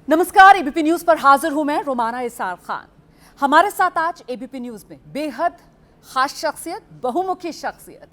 नमस्कार, ABP news पर हाजिर हूं मैं रोमाना इसार खान। हमारे साथ आज एबीपी न्यूज में बेहद खास शख्सियत, बहुमुखी शख्सियत,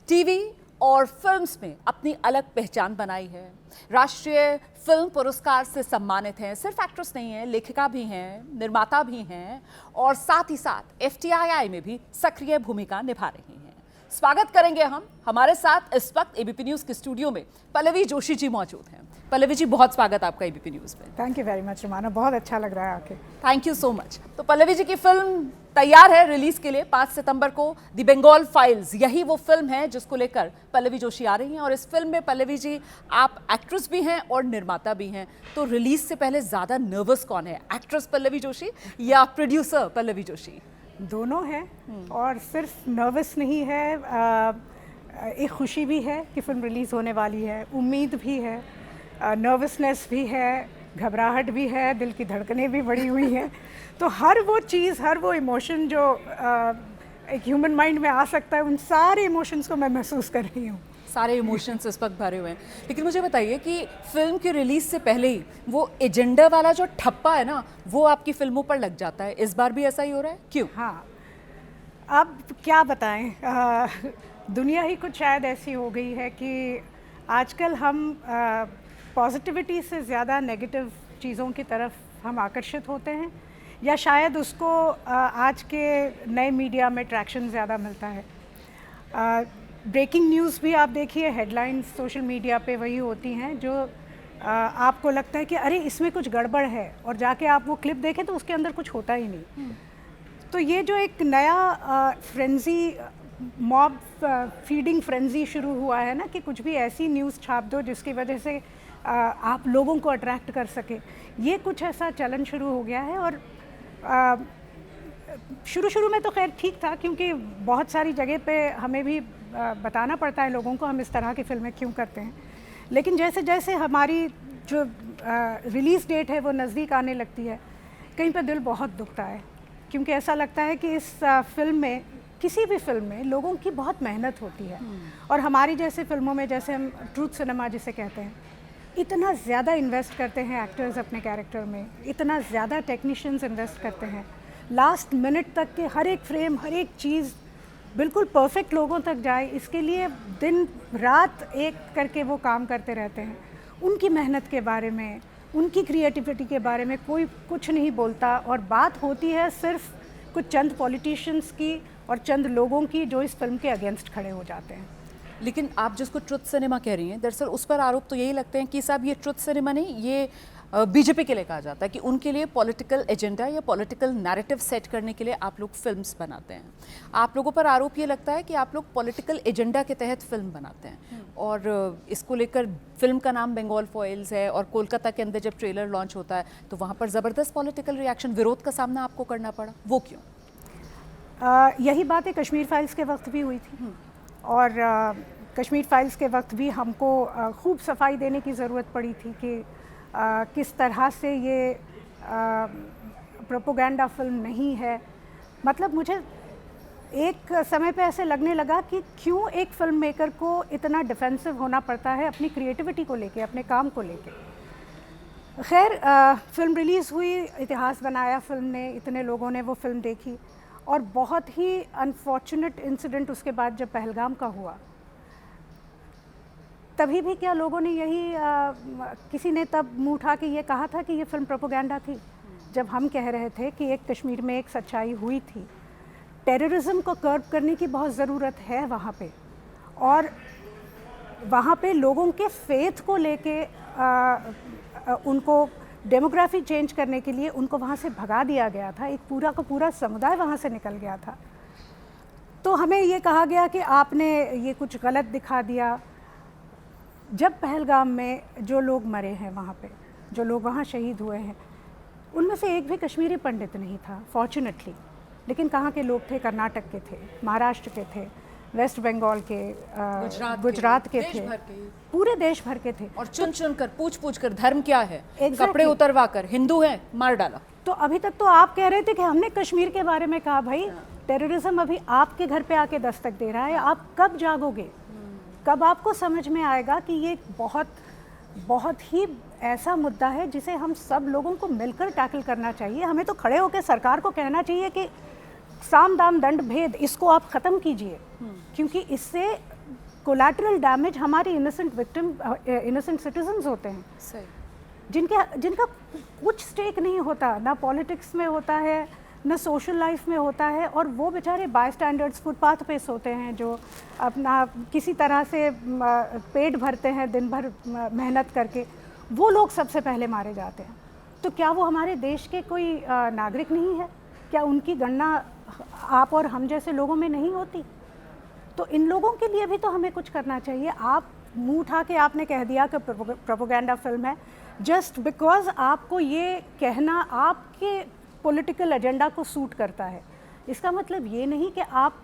टीवी और फिल्म्स में अपनी अलग पहचान बनाई है। राष्ट्रीय फिल्म पुरस्कार से सम्मानित हैं। सिर्फ एक्ट्रेस नहीं है, लेखिका भी हैं, निर्माता भी हैं और साथ ही साथ एफटीआईआई में भी सक्रिय भूमिका निभा रही हैं। स्वागत करेंगे हम। हमारे साथ इस वक्त एबीपी न्यूज के स्टूडियो में पल्लवी जोशी जी मौजूद हैं। पल्लवी जी, बहुत स्वागत आपका एबीपी न्यूज में। Thank you very much Romana, बहुत अच्छा लग रहा है आके। Thank you so much. तो पल्लवी जी की फिल्म तैयार है रिलीज के लिए 5 सितंबर को, द बंगाल फाइल्स। यही वो फिल्म है जिसको लेकर पल्लवी जोशी आ रही हैं और इस फिल्म में पल्लवी जी आप एक्ट्रेस भी हैं और निर्माता भी हैं। तो रिलीज से पहले ज्यादा नर्वस कौन है, एक्ट्रेस पल्लवी जोशी या प्रोड्यूसर पल्लवी जोशी? दोनों हैं और सिर्फ नर्वस नहीं है, एक खुशी भी है कि फिल्म रिलीज होने वाली है, उम्मीद भी है, नर्वसनेस भी है, घबराहट भी है, दिल की धड़कनें भी बढ़ी हुई हैं। तो हर वो चीज़, हर वो इमोशन जो एक ह्यूमन माइंड में आ सकता है, उन सारे इमोशंस को मैं महसूस कर रही हूँ। सारे इमोशंस इस वक्त भरे हुए हैं। लेकिन मुझे बताइए कि फिल्म की रिलीज से पहले ही वो एजेंडा वाला जो ठप्पा है ना, वो आपकी फिल्मों पर लग जाता है। इस बार भी ऐसा ही हो रहा है, क्यों? हाँ, अब क्या बताएं, दुनिया ही कुछ शायद ऐसी हो गई है कि आजकल हम पॉजिटिविटी से ज़्यादा नेगेटिव चीज़ों की तरफ हम आकर्षित होते हैं, या शायद उसको आज के नए मीडिया में ट्रैक्शन ज़्यादा मिलता है। ब्रेकिंग न्यूज़ भी आप देखिए, हेडलाइंस सोशल मीडिया पे वही होती हैं जो आपको लगता है कि अरे इसमें कुछ गड़बड़ है, और जाके आप वो क्लिप देखें तो उसके अंदर कुछ होता ही नहीं। तो ये जो एक नया फ्रेंजी, मॉब फीडिंग फ्रेंजी शुरू हुआ है ना, कि कुछ भी ऐसी न्यूज़ छाप दो जिसकी वजह से आप लोगों को अट्रैक्ट कर सके, ये कुछ ऐसा चलन शुरू हो गया है। और शुरू में तो खैर ठीक था, क्योंकि बहुत सारी जगह पे हमें भी बताना पड़ता है लोगों को हम इस तरह की फिल्में क्यों करते हैं। लेकिन जैसे जैसे हमारी जो रिलीज़ डेट है वो नज़दीक आने लगती है, कहीं पे दिल बहुत दुखता है, क्योंकि ऐसा लगता है कि इस फिल्म में, किसी भी फिल्म में लोगों की बहुत मेहनत होती है। और हमारी जैसे फिल्मों में, जैसे हम ट्रूथ सिनेमा जिसे कहते हैं, इतना ज़्यादा इन्वेस्ट करते हैं एक्टर्स अपने कैरेक्टर में, इतना ज़्यादा टेक्नीशियंस इन्वेस्ट करते हैं, लास्ट मिनट तक के हर एक फ्रेम, हर एक चीज़ बिल्कुल परफेक्ट लोगों तक जाए, इसके लिए दिन रात एक करके वो काम करते रहते हैं। उनकी मेहनत के बारे में, उनकी क्रिएटिविटी के बारे में कोई कुछ नहीं बोलता, और बात होती है सिर्फ कुछ चंद पॉलिटिशियंस की और चंद लोगों की जो इस फिल्म के अगेंस्ट खड़े हो जाते हैं। लेकिन आप जिसको ट्रुथ सिनेमा कह रही हैं, दरअसल उस पर आरोप तो यही लगते हैं कि साहब ये ट्रुथ सिनेमा नहीं, ये बीजेपी के लिए कहा जाता है कि उनके लिए पॉलिटिकल एजेंडा या पॉलिटिकल नैरेटिव सेट करने के लिए आप लोग फिल्म्स बनाते हैं। आप लोगों पर आरोप ये लगता है कि आप लोग पॉलिटिकल एजेंडा के तहत फिल्म बनाते हैं, और इसको लेकर फिल्म का नाम बंगाल फाइल्स है, और कोलकाता के अंदर जब ट्रेलर लॉन्च होता है तो वहाँ पर ज़बरदस्त पॉलिटिकल रिएक्शन, विरोध का सामना आपको करना पड़ा, वो क्यों? यही बात है कश्मीर फाइल्स के वक्त भी हुई थी, और कश्मीर फाइल्स के वक्त भी हमको खूब सफाई देने की ज़रूरत पड़ी थी कि किस तरह से ये प्रोपोगेंडा फिल्म नहीं है। मतलब मुझे एक समय पे ऐसे लगने लगा कि क्यों एक फिल्म मेकर को इतना डिफेंसिव होना पड़ता है अपनी क्रिएटिविटी को लेके, अपने काम को लेके। खैर, फिल्म रिलीज़ हुई, इतिहास बनाया फिल्म ने, इतने लोगों ने वो फिल्म देखी, और बहुत ही अनफॉर्चुनेट इंसिडेंट उसके बाद जब पहलगाम का हुआ, तभी भी क्या लोगों ने यही किसी ने तब मुंह उठा के ये कहा था कि ये फिल्म प्रोपोगेंडा थी, जब हम कह रहे थे कि एक कश्मीर में एक सच्चाई हुई थी। टेररिज्म को कर्ब करने की बहुत ज़रूरत है वहाँ पे, और वहाँ पे लोगों के फेथ को लेके उनको डेमोग्राफी चेंज करने के लिए उनको वहाँ से भगा दिया गया था। एक पूरा का पूरा समुदाय वहाँ से निकल गया था। तो हमें ये कहा गया कि आपने ये कुछ गलत दिखा दिया। जब पहलगाम में जो लोग मरे हैं वहाँ पे, जो लोग वहाँ शहीद हुए हैं, उनमें से एक भी कश्मीरी पंडित नहीं था फॉर्चुनेटली। लेकिन कहाँ के लोग थे? कर्नाटक के थे, महाराष्ट्र के थे, वेस्ट बंगाल के, गुजरात के थे, पूरे देश भर के थे। और चुन चुन कर, पूछ पूछ कर, धर्म क्या है, कपड़े उतरवा कर, हिंदू है, मार डाला। तो अभी तक तो आप कह रहे थे कि हमने कश्मीर के बारे में कहा, भाई टेररिज्म अभी आपके घर पे आके दस्तक दे रहा है। आप कब जागोगे? कब आपको समझ में आएगा कि ये बहुत ही ऐसा मुद्दा है जिसे हम सब लोगों को मिलकर टैकल करना चाहिए। हमें तो खड़े होकर सरकार को कहना चाहिए कि साम दाम दंड भेद इसको आप ख़त्म कीजिए, क्योंकि इससे कोलैटरल डैमेज हमारे इनोसेंट विक्टिम, इनोसेंट सिटीजन्स होते हैं। सही। जिनका कुछ स्टेक नहीं होता, ना पॉलिटिक्स में होता है, ना सोशल लाइफ में होता है, और वो बेचारे बाय स्टैंडर्ड्स फुटपाथ पे सोते हैं, जो अपना किसी तरह से पेट भरते हैं दिन भर मेहनत करके, वो लोग सबसे पहले मारे जाते हैं। तो क्या वो हमारे देश के कोई नागरिक नहीं है? क्या उनकी गणना आप और हम जैसे लोगों में नहीं होती? तो इन लोगों के लिए भी तो हमें कुछ करना चाहिए। आप मुंह उठा के आपने कह दिया कि प्रोपेगेंडा फिल्म है, जस्ट बिकॉज आपको ये कहना आपके पॉलिटिकल एजेंडा को सूट करता है। इसका मतलब ये नहीं कि आप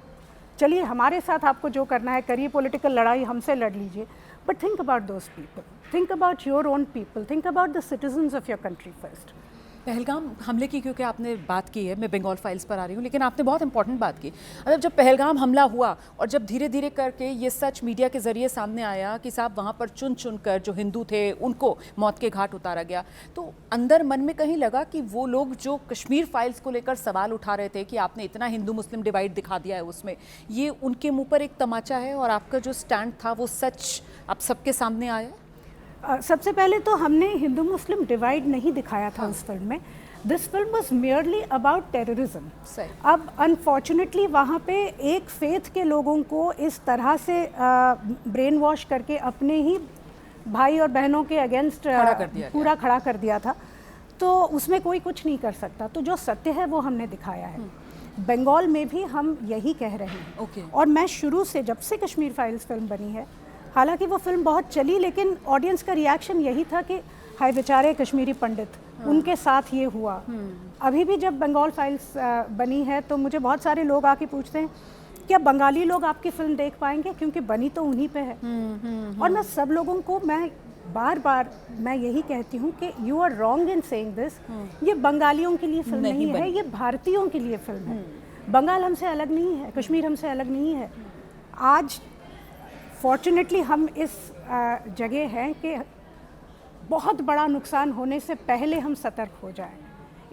चलिए हमारे साथ आपको जो करना है करिए, पॉलिटिकल लड़ाई हमसे लड़ लीजिए, but think about those people, think about your own people, think about the citizens of your country first. Pahalgam हमले की क्योंकि आपने बात की है, मैं बंगाल फाइल्स पर आ रही हूँ, लेकिन आपने बहुत इंपॉर्टेंट बात की। मतलब जब पहलगाम हमला हुआ और जब धीरे धीरे करके ये सच मीडिया के ज़रिए सामने आया कि साहब वहाँ पर चुन चुन कर जो हिंदू थे उनको मौत के घाट उतारा गया, तो अंदर मन में कहीं लगा कि वो लोग जो कश्मीर फाइल्स को लेकर सवाल उठा रहे थे कि आपने इतना हिंदू मुस्लिम डिवाइड दिखा दिया है उसमें, ये उनके मुँह पर एक तमाचा है और आपका जो स्टैंड था वो सच आप सबके सामने आया? सबसे पहले तो हमने हिंदू मुस्लिम डिवाइड नहीं दिखाया था उस फिल्म में। This film was merely about terrorism. अब अनफॉर्चुनेटली वहाँ पे एक फेथ के लोगों को इस तरह से ब्रेन वॉश करके अपने ही भाई और बहनों के अगेंस्ट पूरा खड़ा कर दिया था, तो उसमें कोई कुछ नहीं कर सकता। तो जो सत्य है वो हमने दिखाया है। बंगाल में भी हम यही कह रहे हैं। और मैं शुरू से, जब से कश्मीर फाइल्स फिल्म बनी है, हालांकि वो फिल्म बहुत चली, लेकिन ऑडियंस का रिएक्शन यही था कि हाय बेचारे कश्मीरी पंडित, उनके साथ ये हुआ। अभी भी जब बंगाल फाइल्स बनी है तो मुझे बहुत सारे लोग आके पूछते हैं क्या बंगाली लोग आपकी फिल्म देख पाएंगे, क्योंकि बनी तो उन्हीं पे है। और मैं सब लोगों को बार बार मैं यही कहती हूँ कि you are wrong in saying this. ये बंगालियों के लिए फिल्म नहीं है, ये भारतीयों के लिए फिल्म है। बंगाल हमसे अलग नहीं है, कश्मीर हमसे अलग नहीं है। आज फॉर्चुनेटली हम इस जगह हैं कि बहुत बड़ा नुकसान होने से पहले हम सतर्क हो जाएं।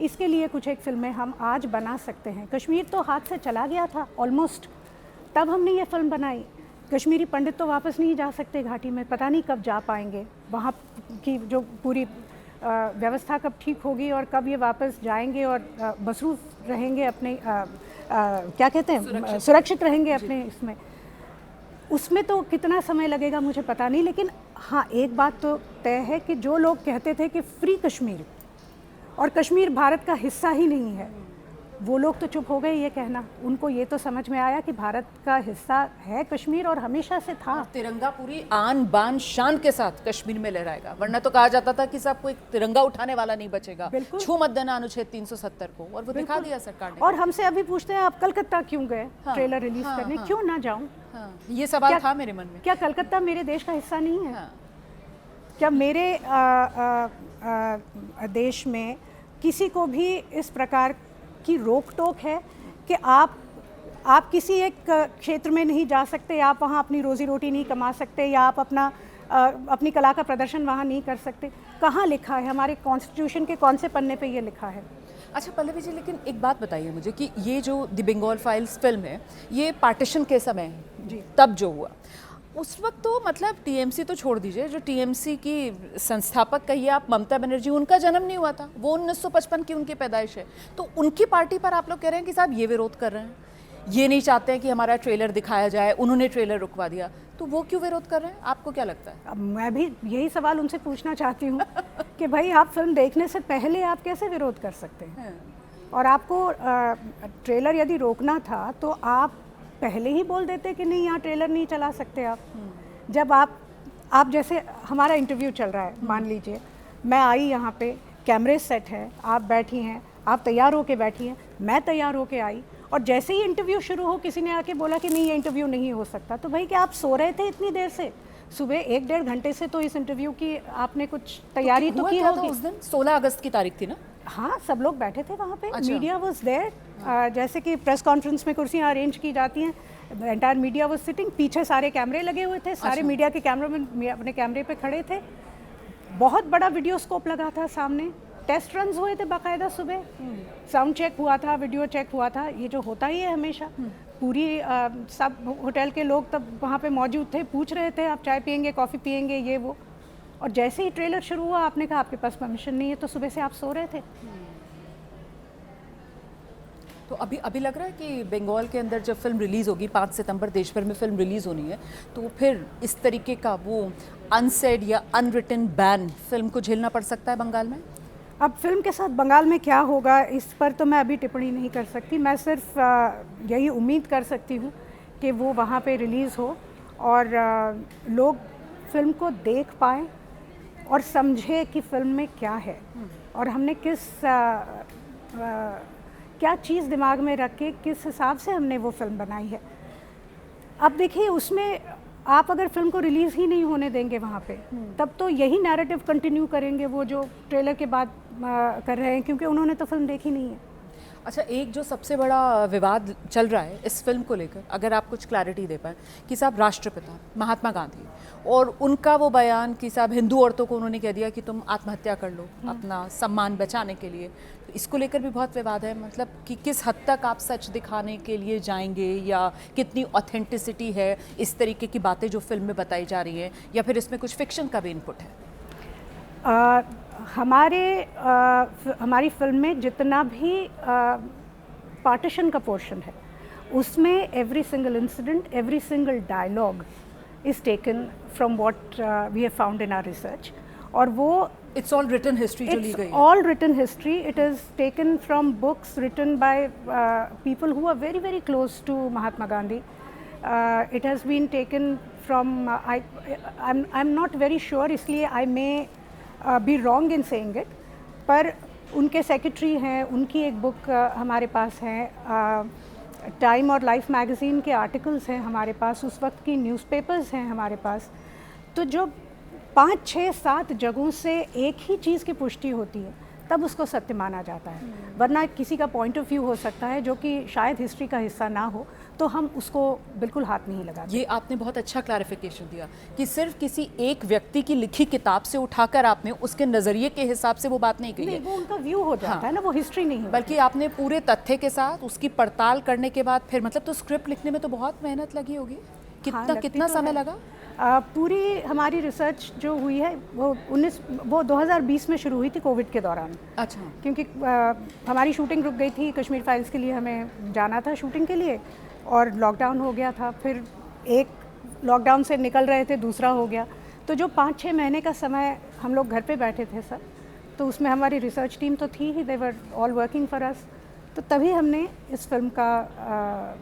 इसके लिए कुछ एक फिल्में हम आज बना सकते हैं। कश्मीर तो हाथ से चला गया था ऑलमोस्ट, तब हमने ये फिल्म बनाई। कश्मीरी पंडित तो वापस नहीं जा सकते घाटी में, पता नहीं कब जा पाएंगे, वहाँ की जो पूरी व्यवस्था कब ठीक होगी और कब ये वापस जाएंगे और मसरूफ़ रहेंगे अपने क्या कहते हैं, सुरक्षित रहेंगे अपने इसमें। उसमें तो कितना समय लगेगा मुझे पता नहीं, लेकिन हाँ एक बात तो तय है कि जो लोग कहते थे कि फ्री कश्मीर और कश्मीर भारत का हिस्सा ही नहीं है, वो लोग तो चुप हो गए ये कहना। उनको ये तो समझ में आया कि भारत का हिस्सा है कश्मीर और हमेशा से था। तिरंगा पूरी आन बान शान के साथ कश्मीर में लहराएगा, वरना तो कहा जाता था कि साहब कोई तिरंगा उठाने वाला नहीं बचेगा, छू मत देना अनुच्छेद 370 को, और वो दिखा दिया सरकार ने। और हमसे अभी पूछते हैं आप कलकत्ता क्यों गए ट्रेलर रिलीज करने, क्यों ना जाऊं? ये सवाल था मेरे मन में। क्या कलकत्ता मेरे देश का हिस्सा नहीं है? क्या मेरे देश में किसी को भी इस प्रकार की रोक टोक है कि आप किसी एक क्षेत्र में नहीं जा सकते, आप वहाँ अपनी रोजी रोटी नहीं कमा सकते, या आप अपनी कला का प्रदर्शन वहाँ नहीं कर सकते? कहाँ लिखा है? हमारे कॉन्स्टिट्यूशन के कौन से पन्ने पे ये लिखा है? अच्छा पल्लवी जी, लेकिन एक बात बताइए मुझे कि ये जो द बंगाल फाइल्स फिल्म है, ये पार्टीशन के समय जी तब जो हुआ, उस वक्त तो मतलब टीएमसी तो छोड़ दीजिए, जो टीएमसी की संस्थापक कहिए आप ममता बनर्जी, उनका जन्म नहीं हुआ था, वो 1955 की उनकी पैदाइश है। तो उनकी पार्टी पर आप लोग कह रहे हैं कि साहब ये विरोध कर रहे हैं, ये नहीं चाहते हैं कि हमारा ट्रेलर दिखाया जाए, उन्होंने ट्रेलर रुकवा दिया, तो वो क्यों विरोध कर रहे हैं? आपको क्या लगता है? अब मैं भी यही सवाल उनसे पूछना चाहती हूँ कि भाई आप फिल्म देखने से पहले आप कैसे विरोध कर सकते हैं? और आपको ट्रेलर यदि रोकना था तो आप पहले ही बोल देते कि नहीं यहाँ ट्रेलर नहीं चला सकते आप। जब आप जैसे हमारा इंटरव्यू चल रहा है, मान लीजिए मैं आई यहाँ पे, कैमरे सेट है, आप बैठी हैं, आप तैयार होके बैठी हैं, मैं तैयार होके आई, और जैसे ही इंटरव्यू शुरू हो किसी ने आके बोला कि नहीं ये इंटरव्यू नहीं हो सकता, तो भाई क्या आप सो रहे थे इतनी देर से? सुबह 1-1.5 घंटे से तो इस इंटरव्यू की आपने कुछ तैयारी तो की होगी। उस दिन 16 अगस्त की तारीख थी ना? हाँ, सब लोग बैठे थे वहाँ पे। मीडिया वाज देयर, जैसे कि प्रेस कॉन्फ्रेंस में कुर्सियाँ अरेंज की जाती हैं, एंटायर मीडिया वाज सिटिंग, पीछे सारे कैमरे लगे हुए थे, सारे मीडिया के कैमरामैन अपने कैमरे पे खड़े थे। बहुत बड़ा वीडियो स्कोप लगा था सामने, टेस्ट रन्स हुए थे बाकायदा, सुबह साउंड चेक हुआ था, वीडियो चेक हुआ था, ये जो होता ही है हमेशा। पूरी सब होटल के लोग तब वहाँ पे मौजूद थे, पूछ रहे थे आप चाय पियेंगे, कॉफ़ी पियेंगे, ये वो। और जैसे ही ट्रेलर शुरू हुआ आपने कहा आपके पास परमिशन नहीं है, तो सुबह से आप सो रहे थे। तो अभी लग रहा है कि बंगाल के अंदर जब फिल्म रिलीज़ होगी 5 सितंबर देश भर में फिल्म रिलीज़ होनी है, तो फिर इस तरीके का वो अनसेड या अनरिटन बैन फिल्म को झेलना पड़ सकता है बंगाल में? अब फिल्म के साथ बंगाल में क्या होगा इस पर तो मैं अभी टिप्पणी नहीं कर सकती। मैं सिर्फ यही उम्मीद कर सकती हूँ कि वो वहाँ पे रिलीज़ हो और लोग फिल्म को देख पाएँ और समझे कि फिल्म में क्या है और हमने क्या चीज़ दिमाग में रख के किस हिसाब से हमने वो फिल्म बनाई है। अब देखिए, उसमें आप अगर फिल्म को रिलीज़ ही नहीं होने देंगे वहाँ पे, तब तो यही नैरेटिव कंटिन्यू करेंगे वो जो ट्रेलर के बाद कर रहे हैं, क्योंकि उन्होंने तो फिल्म देखी नहीं है। अच्छा, एक जो सबसे बड़ा विवाद चल रहा है इस फिल्म को लेकर, अगर आप कुछ क्लैरिटी दे पाएँ कि साहब राष्ट्रपिता महात्मा गांधी और उनका वो बयान कि साहब हिंदू औरतों को उन्होंने कह दिया कि तुम आत्महत्या कर लो अपना सम्मान बचाने के लिए, तो इसको लेकर भी बहुत विवाद है। मतलब कि किस हद तक आप सच दिखाने के लिए जाएंगे या कितनी ऑथेंटिसिटी है इस तरीके की बातें जो फिल्म में बताई जा रही हैं, या फिर इसमें कुछ फिक्शन का भी इनपुट है? हमारी फिल्म में जितना भी पार्टीशन का पोर्शन है उसमें every single incident, every single dialogue is taken from what we have found in our research, और वो इट्स ऑल रिटन हिस्ट्री जो ली गई है। All written history. It is taken from books written by people who are very very close to Mahatma Gandhi. It has been taken from I am not very sure, इसलिए I may be wrong in saying it, पर उनके secretary हैं, उनकी एक book हमारे पास है, time और life magazine के आर्टिकल्स हैं हमारे पास, उस वक्त की न्यूज़पेपर्स हैं हमारे पास। तो जो 5, 6, 7 जगहों से एक ही चीज़ की पुष्टि होती है तब उसको सत्य माना जाता है, वरना किसी का पॉइंट ऑफ व्यू हो सकता है जो कि शायद हिस्ट्री का हिस्सा ना हो, तो हम उसको बिल्कुल हाथ नहीं लगाते। ये आपने बहुत अच्छा क्लैरिफिकेशन दिया कि सिर्फ किसी एक व्यक्ति की लिखी किताब से उठाकर आपने उसके नज़रिए के हिसाब से वो बात नहीं कही है, वो उनका व्यू हो जाता है ना, वो हिस्ट्री नहीं है। बल्कि आपने पूरे तथ्य के साथ उसकी पड़ताल करने के बाद फिर, मतलब तो स्क्रिप्ट लिखने में तो बहुत मेहनत लगी होगी। कितना समय लगा? पूरी हमारी रिसर्च जो हुई है वो 2020 में शुरू हुई थी, कोविड के दौरान। अच्छा। क्योंकि हमारी शूटिंग रुक गई थी, कश्मीर फाइल्स के लिए हमें जाना था शूटिंग के लिए, और लॉकडाउन हो गया था, फिर एक लॉकडाउन से निकल रहे थे, दूसरा हो गया, तो जो 5-6 महीने का समय हम लोग घर पे बैठे थे सब, तो उसमें हमारी रिसर्च टीम तो थी ही, they were all working for us. तो तभी हमने इस फिल्म का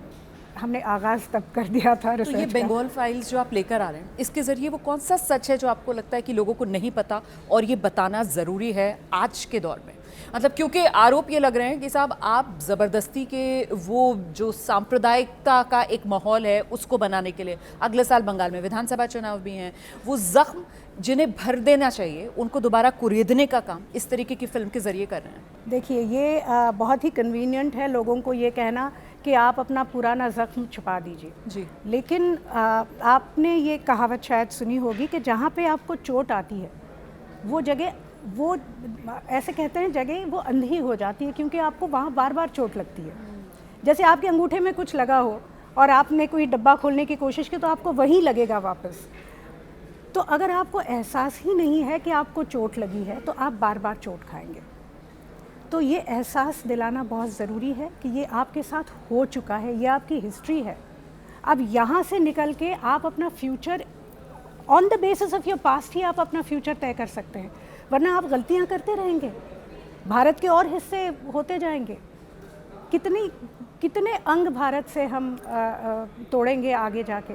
हमने आगाज़ तब कर दिया था रिसर्च तो ये बंगाल फाइल्स जो आप लेकर आ रहे हैं, इसके ज़रिए वो कौन सा सच है जो आपको लगता है कि लोगों को नहीं पता और ये बताना ज़रूरी है आज के दौर में? मतलब क्योंकि आरोप ये लग रहे हैं कि साहब आप ज़बरदस्ती के वो जो सांप्रदायिकता का एक माहौल है उसको बनाने के लिए, अगले साल बंगाल में विधानसभा चुनाव भी हैं, वो ज़ख्म जिन्हें भर देना चाहिए उनको दोबारा कुरेदने का काम इस तरीके की फिल्म के ज़रिए कर रहे हैं। देखिए, ये बहुत ही कन्वीनियंट है लोगों को ये कहना कि आप अपना पुराना ज़ख्म छुपा दीजिए जी, लेकिन आपने ये कहावत शायद सुनी होगी कि जहाँ पे आपको चोट आती है वो जगह, वो ऐसे कहते हैं जगह वो अंधी हो जाती है, क्योंकि आपको वहाँ बार बार चोट लगती है। जैसे आपके अंगूठे में कुछ लगा हो और आपने कोई डब्बा खोलने की कोशिश की तो आपको वहीं लगेगा वापस। तो अगर आपको एहसास ही नहीं है कि आपको चोट लगी है तो आप बार बार चोट खाएंगे। तो ये एहसास दिलाना बहुत ज़रूरी है कि ये आपके साथ हो चुका है, ये आपकी हिस्ट्री है। अब यहाँ से निकल के आप अपना future on the basis of your past ही आप अपना फ्यूचर तय कर सकते हैं, वरना आप गलतियाँ करते रहेंगे, भारत के और हिस्से होते जाएंगे। कितने अंग भारत से हम तोड़ेंगे आगे जाके।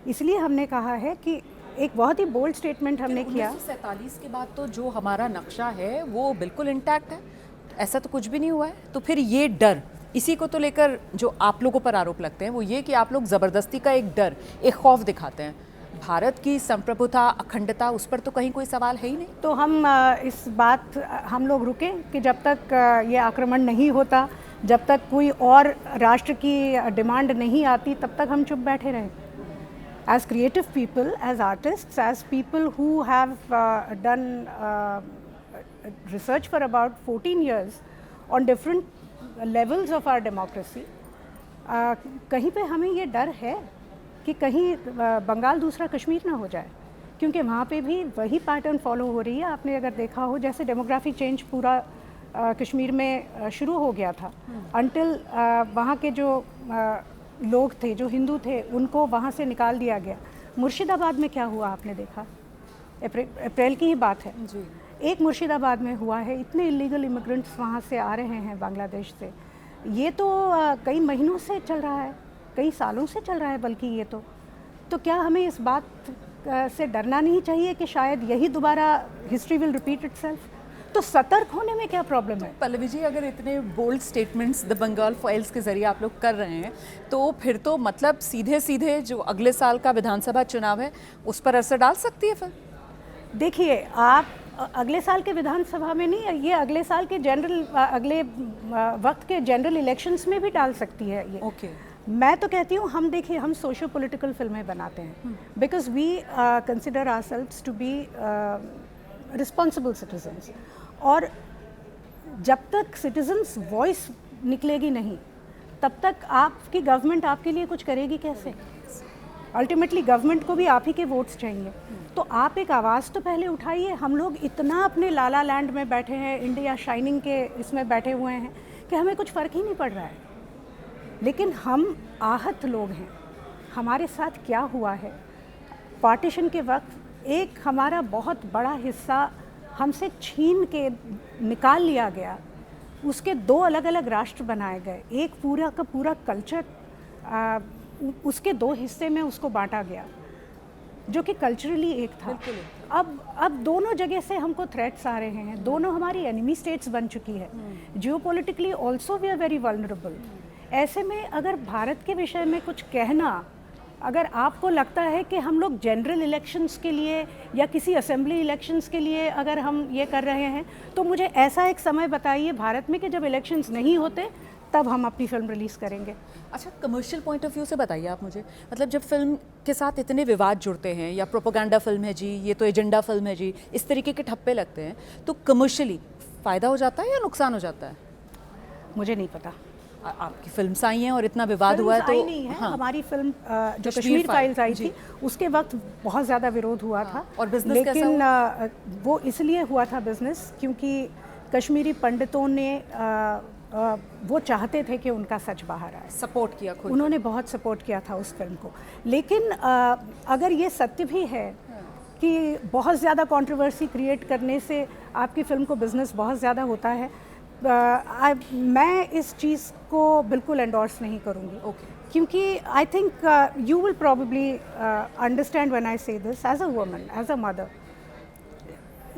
इसलिए हमने कहा है कि एक बहुत ही बोल्ड स्टेटमेंट हमने किया। 1947 के बाद तो जो हमारा नक्शा है वो बिल्कुल इंटैक्ट है, ऐसा तो कुछ भी नहीं हुआ है। तो फिर ये डर, इसी को तो लेकर जो आप लोगों पर आरोप लगते हैं वो ये कि आप लोग ज़बरदस्ती का एक डर, एक खौफ दिखाते हैं। भारत की संप्रभुता, अखंडता, उस पर तो कहीं कोई सवाल है ही नहीं। तो हम लोग रुके कि जब तक ये आक्रमण नहीं होता, जब तक कोई और राष्ट्र की डिमांड नहीं आती, तब तक हम चुप बैठे रहे। as creative people, as artists, as people who have done research for about 14 years on different levels of our democracy, कहीं पे हमें ये डर है कि कहीं बंगाल दूसरा कश्मीर ना हो जाए, क्योंकि वहाँ पे भी वही पैटर्न फॉलो हो रही है। आपने अगर देखा हो, जैसे डेमोग्राफिक चेंज पूरा कश्मीर में शुरू हो गया था, अनटिल वहाँ के जो लोग थे, जो हिंदू थे, उनको वहाँ से निकाल दिया गया। मुर्शिदाबाद में क्या हुआ आपने देखा, अप्रैल की ही बात है जी। एक मुर्शिदाबाद में हुआ है, इतने इलीगल इमिग्रेंट्स वहाँ से आ रहे हैं बांग्लादेश से। ये तो कई महीनों से चल रहा है, कई सालों से चल रहा है बल्कि ये तो क्या हमें इस बात से डरना नहीं चाहिए कि शायद यही दोबारा हिस्ट्री विल रिपीट इटसेल्फ? तो सतर्क होने में क्या प्रॉब्लम है? पल्लवी जी, अगर इतने bold statements the Bengal files के जरिए आप लोग कर रहे हैं, तो फिर तो मतलब सीधे सीधे जो अगले साल का विधानसभा चुनाव है उस पर असर डाल सकती है फिर? देखिए, आप अगले साल के विधानसभा में नहीं, ये अगले साल के जनरल, अगले वक्त के जनरल इलेक्शंस में भी डाल सकती है ये। ओके। मैं तो कहती हूँ, हम देखिए, हम सोशो पॉलिटिकल फिल्में बनाते हैं because we consider ourselves to be responsible citizens, और जब तक सिटीजन्स वॉइस निकलेगी नहीं, तब तक आपकी गवर्नमेंट आपके लिए कुछ करेगी कैसे? अल्टीमेटली गवर्नमेंट को भी आप ही के वोट्स चाहिए, तो आप एक आवाज़ तो पहले उठाइए। हम लोग इतना अपने लाला लैंड में बैठे हैं, इंडिया शाइनिंग के इसमें बैठे हुए हैं कि हमें कुछ फ़र्क ही नहीं पड़ रहा है, लेकिन हम आहत लोग हैं। हमारे साथ क्या हुआ है, पार्टीशन के वक्त एक हमारा बहुत बड़ा हिस्सा हमसे छीन के निकाल लिया गया, उसके दो अलग अलग राष्ट्र बनाए गए, एक पूरा का पूरा कल्चर उसके दो हिस्से में उसको बांटा गया, जो कि कल्चरली एक था। अब दोनों जगह से हमको थ्रेट्स आ रहे हैं, दोनों हमारी एनिमी स्टेट्स बन चुकी है। Geopolitically also we are very vulnerable. ऐसे में अगर भारत के विषय में कुछ कहना, अगर आपको लगता है कि हम लोग जनरल इलेक्शंस के लिए या किसी असेंबली इलेक्शंस के लिए अगर हम ये कर रहे हैं, तो मुझे ऐसा एक समय बताइए भारत में कि जब इलेक्शंस नहीं होते, तब हम अपनी फिल्म रिलीज़ करेंगे। अच्छा, कमर्शियल पॉइंट ऑफ व्यू से बताइए आप मुझे, मतलब जब फिल्म के साथ इतने विवाद जुड़ते हैं, या प्रोपोगंडा फिल्म है जी, ये तो एजेंडा फिल्म है जी, इस तरीके के ठप्पे लगते हैं, तो कमर्शियली फ़ायदा हो जाता है या नुकसान हो जाता है? मुझे नहीं पता। आपकी फिल्म आई हैं और इतना विवाद हुआ है तो नहीं है। हाँ। हमारी फिल्म जो कश्मीर फाइल्स आई थी, उसके वक्त बहुत ज़्यादा विरोध हुआ था। और बिजनेस लेकिन वो इसलिए हुआ था बिजनेस, क्योंकि कश्मीरी पंडितों ने वो चाहते थे कि उनका सच बाहर आए, सपोर्ट किया खुद, उन्होंने बहुत सपोर्ट किया था उस फिल्म को। लेकिन अगर ये सत्य भी है कि बहुत ज़्यादा कंट्रोवर्सी क्रिएट करने से आपकी फ़िल्म को बिज़नेस बहुत ज़्यादा होता है, मैं इस चीज़ को बिल्कुल एंडोर्स नहीं करूँगी। क्योंकि I think you will probably understand when I say this as a woman, as a mother.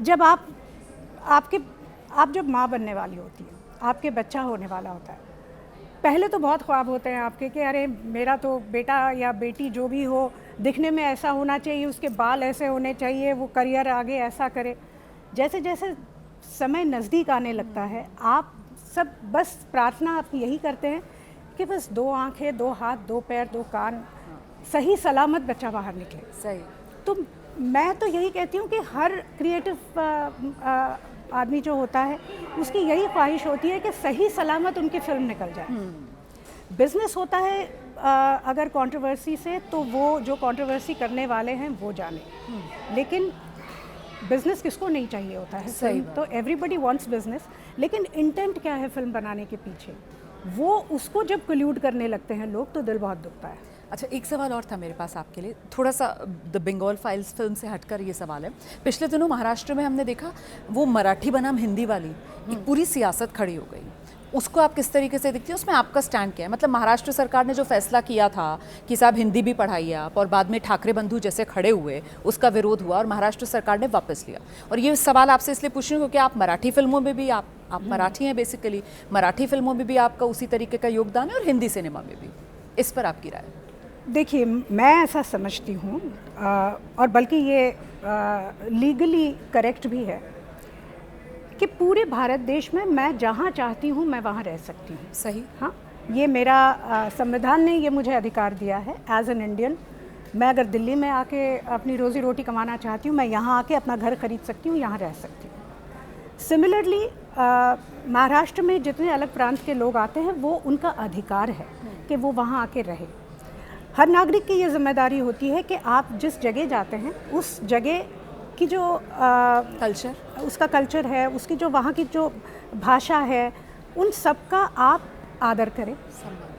जब आप जब माँ बनने वाली होती है, आपके बच्चा होने वाला होता है, पहले तो बहुत ख्वाब होते हैं आपके कि अरे मेरा तो बेटा या बेटी जो भी हो, दिखने में ऐसा होना चाहिए, उसके बाल ऐसे होने चाहिए, वो करियर आगे ऐसा करे। जैसे जैसे समय नज़दीक आने लगता है, आप सब बस प्रार्थना आप यही करते हैं कि बस 2 आँखें, 2 हाथ, 2 पैर, 2 कान, सही सलामत बच्चा बाहर निकले। सही। तो मैं तो यही कहती हूँ कि हर क्रिएटिव आदमी जो होता है, उसकी यही ख्वाहिश होती है कि सही सलामत उनकी फिल्म निकल जाए। बिजनेस होता है अगर कंट्रोवर्सी से, तो वो जो कंट्रोवर्सी करने वाले हैं वो जाने, लेकिन बिजनेस किसको नहीं चाहिए होता है। सही तो एवरीबडी वांट्स बिजनेस, लेकिन इंटेंट क्या है फिल्म बनाने के पीछे, वो उसको जब कल्यूड करने लगते हैं लोग, तो दिल बहुत दुखता है। अच्छा, एक सवाल और था मेरे पास आपके लिए, थोड़ा सा द बंगाल फाइल्स फिल्म से हटकर ये सवाल है। पिछले दिनों महाराष्ट्र में हमने देखा वो मराठी बनाम हिंदी वाली एक पूरी सियासत खड़ी हो गई, उसको आप किस तरीके से देखती हैं? उसमें आपका स्टैंड क्या है? मतलब महाराष्ट्र सरकार ने जो फैसला किया था कि साहब हिंदी भी पढ़ाइए आप, और बाद में ठाकरे बंधु जैसे खड़े हुए, उसका विरोध हुआ और महाराष्ट्र सरकार ने वापस लिया। और ये सवाल आपसे इसलिए पूछ रही हूँ क्योंकि आप मराठी फिल्मों में भी, आप मराठी हैं बेसिकली, मराठी फिल्मों में भी आपका उसी तरीके का योगदान है और हिंदी सिनेमा में भी। इस पर आपकी राय? देखिए, मैं ऐसा समझती हूँ, और बल्कि ये लीगली करेक्ट भी है, कि पूरे भारत देश में मैं जहाँ चाहती हूँ मैं वहाँ रह सकती हूँ। सही। हाँ, ये मेरा संविधान ने ये मुझे अधिकार दिया है एज एन इंडियन मैं अगर दिल्ली में आके अपनी रोज़ी रोटी कमाना चाहती हूँ, मैं यहाँ आके अपना घर खरीद सकती हूँ, यहाँ रह सकती हूँ। सिमिलरली महाराष्ट्र में जितने अलग प्रांत के लोग आते हैं वो उनका अधिकार है कि वो वहाँ आके रहे। हर नागरिक की ये जिम्मेदारी होती है कि आप जिस जगह जाते हैं उस जगह की जो कल्चर, उसका कल्चर है, उसकी जो वहाँ की जो भाषा है, उन सब का आप आदर करें।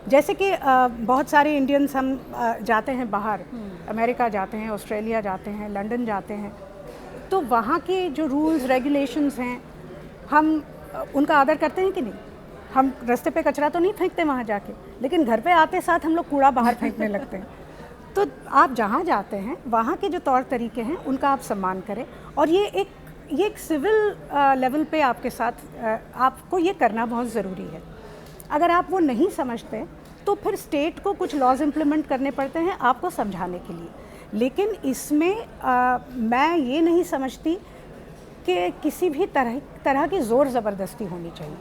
जैसे कि बहुत सारे इंडियंस हम जाते हैं बाहर, अमेरिका जाते हैं, ऑस्ट्रेलिया जाते हैं, लंदन जाते हैं, तो वहाँ के जो रूल्स रेगुलेशंस हैं हम उनका आदर करते हैं कि नहीं? हम रास्ते पे कचरा तो नहीं फेंकते वहाँ जाके, लेकिन घर पे आते साथ हम लोग कूड़ा बाहर फेंकने लगते हैं। तो आप जहाँ जाते हैं वहाँ के जो तौर तरीके हैं उनका आप सम्मान करें, और ये एक सिविल लेवल पे आपके साथ आपको ये करना बहुत ज़रूरी है। अगर आप वो नहीं समझते तो फिर स्टेट को कुछ लॉज इम्प्लीमेंट करने पड़ते हैं आपको समझाने के लिए। लेकिन इसमें मैं ये नहीं समझती कि किसी भी तरह की ज़ोर ज़बरदस्ती होनी चाहिए,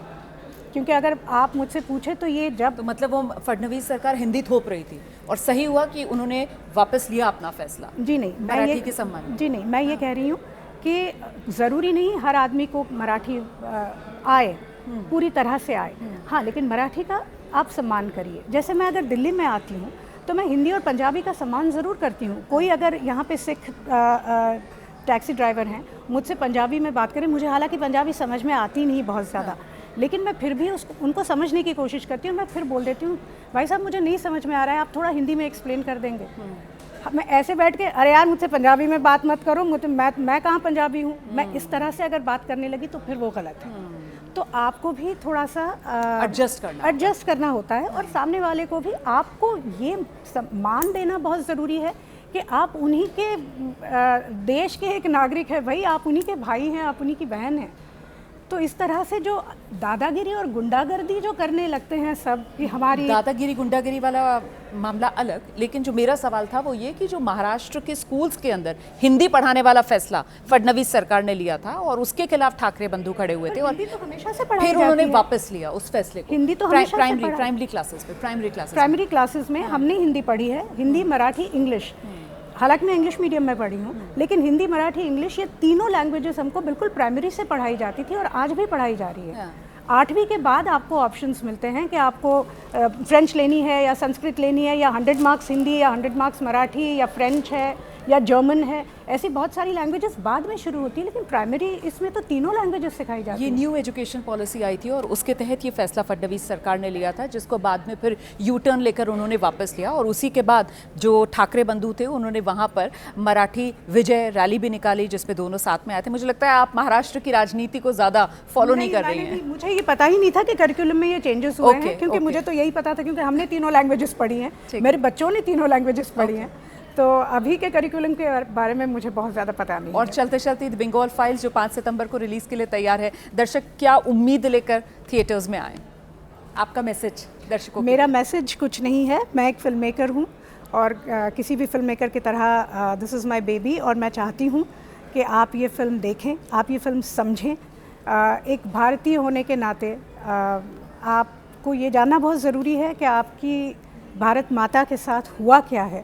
क्योंकि अगर आप मुझसे पूछे तो ये जब तो मतलब वो फडणवीस सरकार हिंदी थोप रही थी और सही हुआ कि उन्होंने वापस लिया अपना फैसला। जी नहीं, मराठी के सम्मान। जी नहीं, मैं ये कह रही हूँ कि ज़रूरी नहीं हर आदमी को मराठी आए, पूरी तरह से आए। हाँ, लेकिन मराठी का आप सम्मान करिए। जैसे मैं अगर दिल्ली में आती हूँ तो मैं हिंदी और पंजाबी का सम्मान ज़रूर करती हूँ। कोई अगर यहाँ पे सिख टैक्सी ड्राइवर हैं, मुझसे पंजाबी में बात करें, मुझे हालांकि पंजाबी समझ में आती नहीं बहुत ज़्यादा, लेकिन मैं फिर भी उनको समझने की कोशिश करती हूँ। मैं फिर बोल देती हूँ, भाई साहब मुझे नहीं समझ में आ रहा है, आप थोड़ा हिंदी में एक्सप्लेन कर देंगे। मैं ऐसे बैठ के अरे यार मुझसे पंजाबी में बात मत करो, मैं कहाँ पंजाबी हूँ। मैं इस तरह से अगर बात करने लगी तो फिर वो गलत है। तो आपको भी थोड़ा सा एडजस्ट करना होता है, और सामने वाले को भी आपको ये मान देना बहुत ज़रूरी है कि आप उन्हीं के देश के एक नागरिक हैं भाई, आप उन्हीं के भाई हैं, आप उन्हीं की बहन हैं। तो इस तरह से जो दादागिरी और गुंडागर्दी जो करने लगते हैं सब, कि हमारी दादागिरी गुंडागिरी वाला मामला अलग, लेकिन जो मेरा सवाल था वो ये कि जो महाराष्ट्र के स्कूल्स के अंदर हिंदी पढ़ाने वाला फैसला फडणवीस सरकार ने लिया था और उसके खिलाफ ठाकरे बंधु खड़े हुए थे, और हिंदी तो हमेशा से पढ़ाई फिर उन्होंने जाती है। वापस लिया उस फैसले को। हिंदी तो हमेशा से प्राइमरी क्लासेस में हमने हिंदी पढ़ी है, हिंदी, मराठी, इंग्लिश। हालांकि मैं इंग्लिश मीडियम में पढ़ी हूँ, लेकिन हिंदी, मराठी, इंग्लिश ये तीनों लैंग्वेजेस हमको बिल्कुल प्राइमरी से पढ़ाई जाती थी और आज भी पढ़ाई जा रही है। 8वीं के बाद आपको ऑप्शंस मिलते हैं कि आपको फ्रेंच लेनी है या संस्कृत लेनी है, या 100 मार्क्स हिंदी, या 100 मार्क्स मराठी, या फ्रेंच है, या जर्मन है। ऐसी बहुत सारी लैंग्वेजेस बाद में शुरू होती है, लेकिन प्राइमरी इसमें तो तीनों लैंग्वेजेस सिखाई जाती ये है। न्यू एजुकेशन पॉलिसी आई थी और उसके तहत ये फैसला फडणवीस सरकार ने लिया था, जिसको बाद में फिर यू टर्न लेकर उन्होंने वापस लिया, और उसी के बाद जो ठाकरे बंधु थे उन्होंने वहाँ पर मराठी विजय रैली भी निकाली जिसमें दोनों साथ में आए थे। मुझे लगता है आप महाराष्ट्र की राजनीति को ज़्यादा फॉलो नहीं कर रही हैं। मुझे ये पता ही नहीं था कि करिकुलम में ये चेंजेस हुए हैं, क्योंकि मुझे तो यही पता था क्योंकि हमने तीनों लैंग्वेजेस पढ़ी हैं, मेरे बच्चों ने तीनों लैंग्वेजेस पढ़ी हैं। तो अभी के करिकुलम के बारे में मुझे बहुत ज़्यादा पता नहीं और है। चलते चलते द बंगाल फाइल्स जो 5 सितंबर को रिलीज़ के लिए तैयार है, दर्शक क्या उम्मीद लेकर थिएटर्स में आए? आपका मैसेज दर्शकों? मेरा मैसेज कुछ नहीं है, मैं एक फिल्म मेकर हूँ और किसी भी फिल्म मेकर की तरह दिस इज़ माई बेबी, और मैं चाहती हूँ कि आप ये फिल्म देखें, आप ये फिल्म समझें। एक भारतीय होने के नाते आपको ये जानना बहुत ज़रूरी है कि आपकी भारत माता के साथ हुआ क्या है,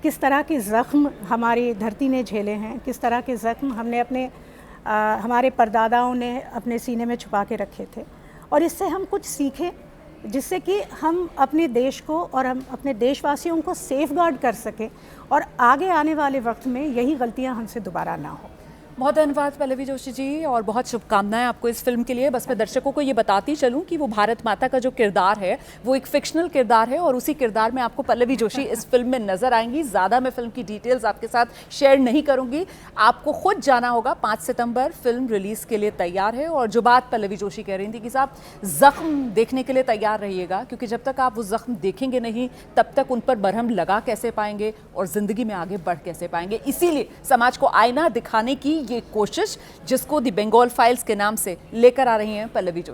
किस तरह के ज़ख्म हमारी धरती ने झेले हैं, किस तरह के ज़ख्म हमारे परदादाओं ने अपने सीने में छुपा के रखे थे, और इससे हम कुछ सीखें जिससे कि हम अपने देश को और हम अपने देशवासियों को सेफगार्ड कर सकें और आगे आने वाले वक्त में यही गलतियां हमसे दोबारा ना हो। बहुत धन्यवाद पल्लवी जोशी जी, और बहुत शुभकामनाएं आपको इस फिल्म के लिए। बस मैं दर्शकों को ये बताती चलूं कि वो भारत माता का जो किरदार है वो एक फिक्शनल किरदार है, और उसी किरदार में आपको पल्लवी जोशी इस फिल्म में नजर आएंगी। ज़्यादा मैं फिल्म की डिटेल्स आपके साथ शेयर नहीं करूंगी, आपको खुद जाना होगा। 5 सितंबर फिल्म रिलीज़ के लिए तैयार है, और जो बात पल्लवी जोशी कह रही थी कि साहब ज़ख्म देखने के लिए तैयार रहिएगा, क्योंकि जब तक आप वो ज़ख्म देखेंगे नहीं तब तक उन पर मरहम लगा कैसे पाएंगे और ज़िंदगी में आगे बढ़ कैसे पाएंगे। इसीलिए समाज को आईना दिखाने की ये कोशिश, जिसको द बंगाल फाइल्स के नाम से लेकर आ रही हैं पल्लवी जोशी।